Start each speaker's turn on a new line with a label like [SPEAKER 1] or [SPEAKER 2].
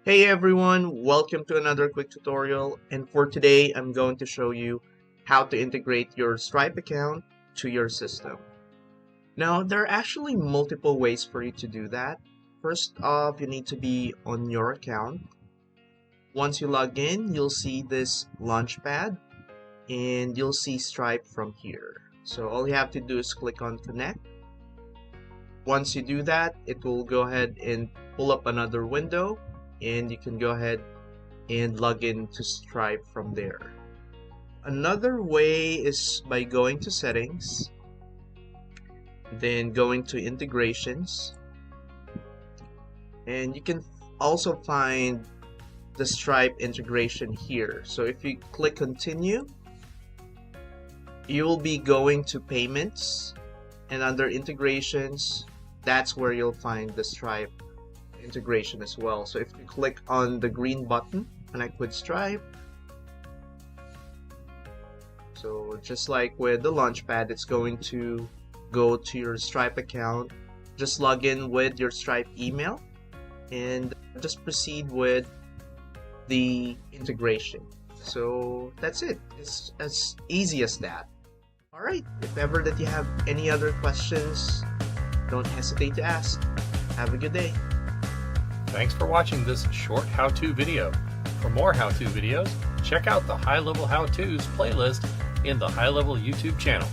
[SPEAKER 1] Hey everyone, welcome to another quick tutorial, and for today I'm going to show you how to integrate your Stripe account to your system. Now there are actually multiple ways for you to do that. First off, you need to be on your account. Once you log in, you'll see this launchpad and you'll see Stripe from here. So all you have to do is click on connect. Once you do that, it will go ahead and pull up another window and you can go ahead and log in to Stripe from there. Another way is by going to settings, then going to integrations, and you can also find the Stripe integration here. So if you click continue, you will be going to payments, and under integrations, that's where you'll find the Stripe integration as well. So if you click on the green button, connect with Stripe, so just like with the launchpad, it's going to go to your Stripe account. Just log in with your Stripe email and just proceed with the integration. So that's it. It's as easy as that. Alright, if ever that you have any other questions, don't hesitate to ask. Have a good day.
[SPEAKER 2] Thanks for watching this short how-to video. For more how-to videos, check out the High Level How-Tos playlist in the High Level YouTube channel.